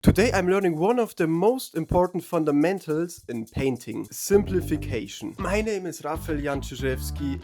Today I'm learning one of the most important fundamentals in painting, simplification. My name is Raphael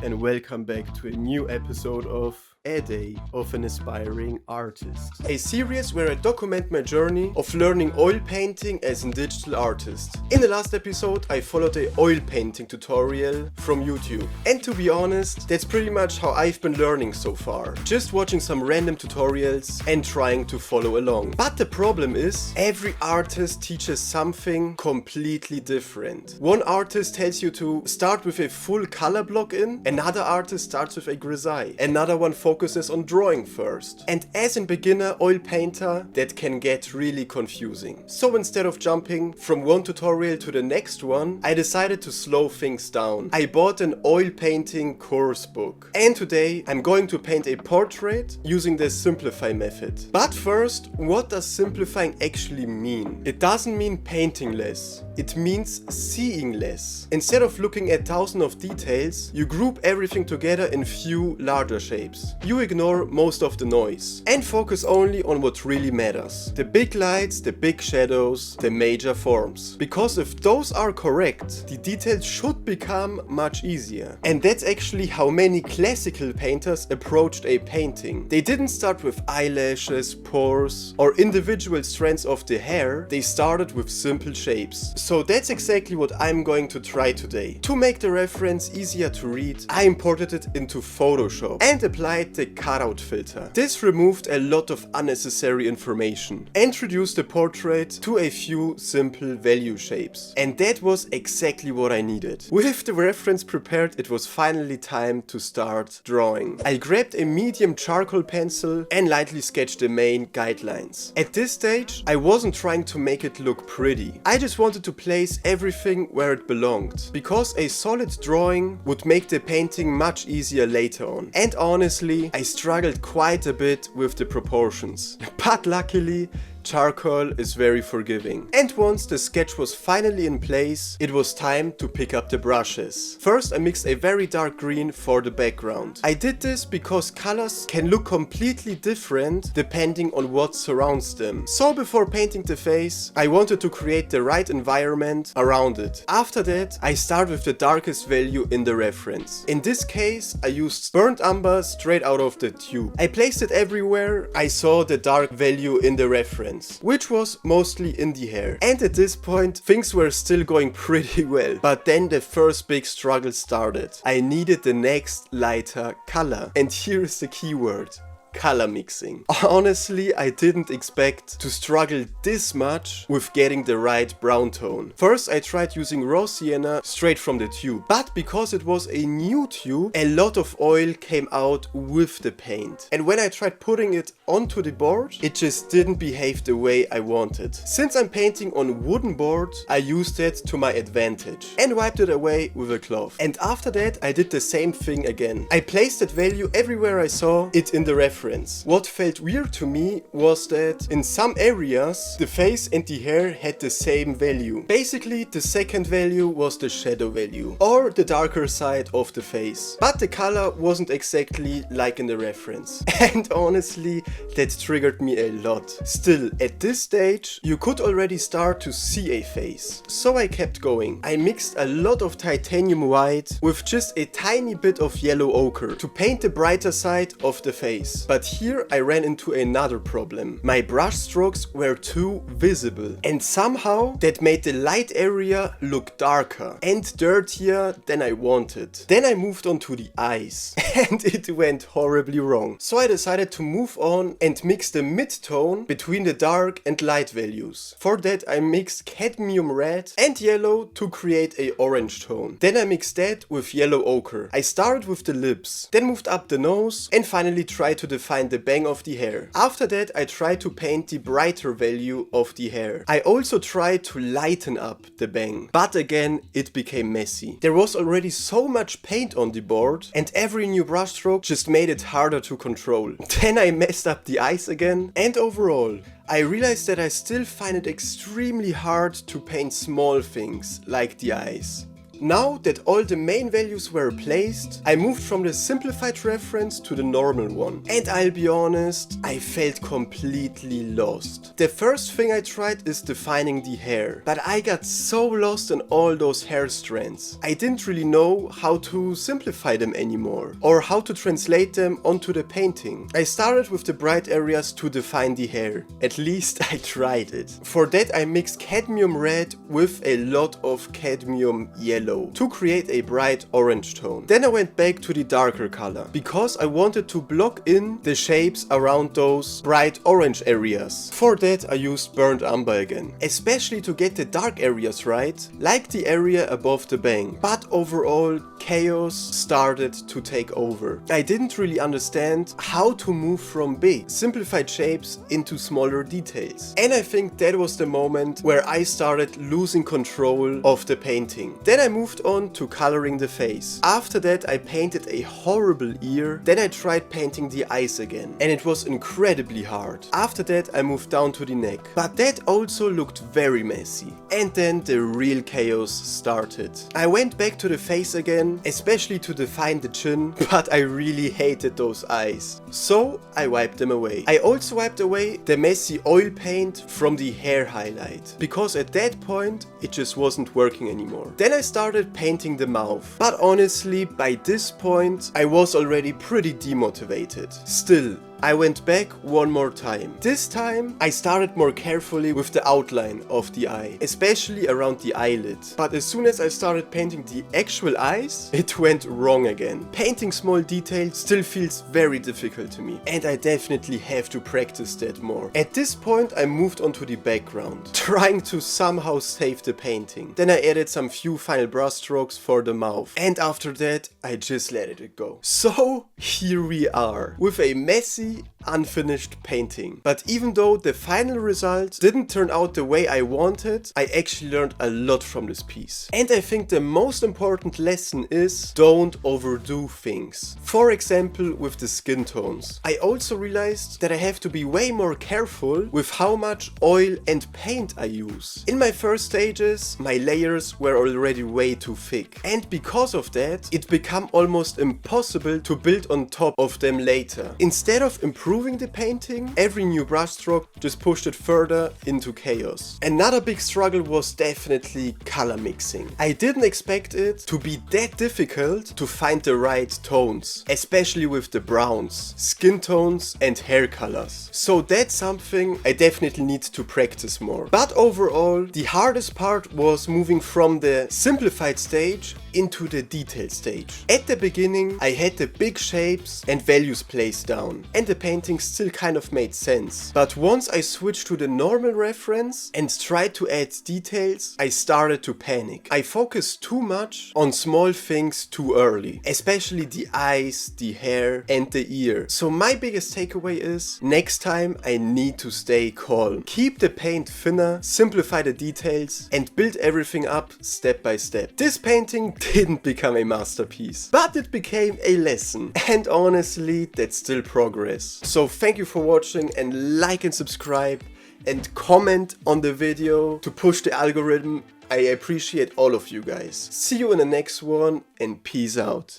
and welcome back to a new episode of A Day of an Aspiring Artist. A series where I document my journey of learning oil painting as a digital artist. In the last episode I followed a oil painting tutorial from YouTube. And to be honest, that's pretty much how I've been learning so far. Just watching some random tutorials and trying to follow along. But the problem is, every artist teaches something completely different. One artist tells you to start with a full color block in, another artist starts with a grisaille, another one focuses on drawing first. And as a beginner oil painter, that can get really confusing. So instead of jumping from one tutorial to the next one, I decided to slow things down. I bought an oil painting course book. And today I'm going to paint a portrait using the simplify method. But first, what does simplifying actually mean? It doesn't mean painting less. It means seeing less. Instead of looking at thousands of details, you group everything together in few larger shapes. You ignore most of the noise and focus only on what really matters. The big lights, the big shadows, the major forms. Because if those are correct, the details should become much easier. And that's actually how many classical painters approached a painting. They didn't start with eyelashes, pores, or individual strands of the hair. They started with simple shapes. So that's exactly what I'm going to try today. To make the reference easier to read, I imported it into Photoshop and applied the cutout filter. This removed a lot of unnecessary information and reduced the portrait to a few simple value shapes. And that was exactly what I needed. With the reference prepared, it was finally time to start drawing. I grabbed a medium charcoal pencil and lightly sketched the main guidelines. At this stage, I wasn't trying to make it look pretty. I just wanted to place everything where it belonged, because a solid drawing would make the painting much easier later on. And honestly, I struggled quite a bit with the proportions. But luckily, charcoal is very forgiving. And once the sketch was finally in place, it was time to pick up the brushes. First, I mixed a very dark green for the background. I did this because colors can look completely different depending on what surrounds them. So before painting the face, I wanted to create the right environment around it. After that, I start with the darkest value in the reference. In this case, I used burnt umber straight out of the tube. I placed it everywhere I saw the dark value in the reference, which was mostly in the hair. And at this point, things were still going pretty well. But then the first big struggle started. I needed the next lighter color. And here is the keyword: color mixing. Honestly, I didn't expect to struggle this much with getting the right brown tone. First, I tried using raw sienna straight from the tube, but because it was a new tube, a lot of oil came out with the paint. And when I tried putting it onto the board, it just didn't behave the way I wanted. Since I'm painting on wooden board, I used it to my advantage and wiped it away with a cloth. And after that, I did the same thing again. I placed that value everywhere I saw it in the reference. What felt weird to me was that in some areas the face and the hair had the same value. Basically, the second value was the shadow value, or the darker side of the face. But the color wasn't exactly like in the reference. And honestly, that triggered me a lot. Still, at this stage, you could already start to see a face. So I kept going. I mixed a lot of titanium white with just a tiny bit of yellow ochre to paint the brighter side of the face. But here I ran into another problem. My brush strokes were too visible, and somehow that made the light area look darker and dirtier than I wanted. Then I moved on to the eyes and it went horribly wrong. So I decided to move on and mix the mid-tone between the dark and light values. For that I mixed cadmium red and yellow to create a orange tone. Then I mixed that with yellow ochre. I started with the lips, then moved up the nose and finally tried to define the bang of the hair. After that, I tried to paint the brighter value of the hair. I also tried to lighten up the bang, but again, it became messy. There was already so much paint on the board, and every new brushstroke just made it harder to control. Then I messed up the eyes again, and overall, I realized that I still find it extremely hard to paint small things like the eyes. Now that all the main values were placed, I moved from the simplified reference to the normal one. And I'll be honest, I felt completely lost. The first thing I tried is defining the hair, but I got so lost in all those hair strands. I didn't really know how to simplify them anymore, or how to translate them onto the painting. I started with the bright areas to define the hair. At least I tried it. For that I mixed cadmium red with a lot of cadmium yellow to create a bright orange tone. Then I went back to the darker color because I wanted to block in the shapes around those bright orange areas. For that I used burnt umber again, especially to get the dark areas right, like the area above the bang. But overall, chaos started to take over. I didn't really understand how to move from big, simplified shapes into smaller details. And I think that was the moment where I started losing control of the painting. Then I moved on to coloring the face. After that I painted a horrible ear. Then I tried painting the eyes again, and it was incredibly hard. After that I moved down to the neck, but that also looked very messy. And then the real chaos started. I went back to the face again, especially to define the chin, but I really hated those eyes. So I wiped them away. I also wiped away the messy oil paint from the hair highlight, because at that point it just wasn't working anymore. Then I started painting the mouth, but honestly by this point I was already pretty demotivated. Still, I went back one more time. This time I started more carefully with the outline of the eye, especially around the eyelid. But as soon as I started painting the actual eyes, it went wrong again. Painting small details still feels very difficult to me, and I definitely have to practice that more. At this point I moved on to the background, trying to somehow save the painting. Then I added some few final brush strokes for the mouth, and after that I just let it go. So here we are, with a messy, unfinished painting. But even though the final result didn't turn out the way I wanted, I actually learned a lot from this piece. And I think the most important lesson is don't overdo things. For example, with the skin tones. I also realized that I have to be way more careful with how much oil and paint I use. In my first stages, my layers were already way too thick, and because of that, it became almost impossible to build on top of them later. Instead of improving the painting, every new brushstroke just pushed it further into chaos. Another big struggle was definitely color mixing. I didn't expect it to be that difficult to find the right tones, especially with the browns, skin tones and hair colors. So that's something I definitely need to practice more. But overall, the hardest part was moving from the simplified stage into the detail stage. At the beginning, I had the big shapes and values placed down, and the painting still kind of made sense. But once I switched to the normal reference and tried to add details, I started to panic. I focused too much on small things too early, especially the eyes, the hair and the ear. So my biggest takeaway is, next time I need to stay calm. Keep the paint thinner, simplify the details and build everything up step by step. This painting didn't become a masterpiece, but it became a lesson, and honestly that's still progress. So thank you for watching, and like and subscribe and comment on the video to push the algorithm. I appreciate all of you guys. See you in the next one, and peace out.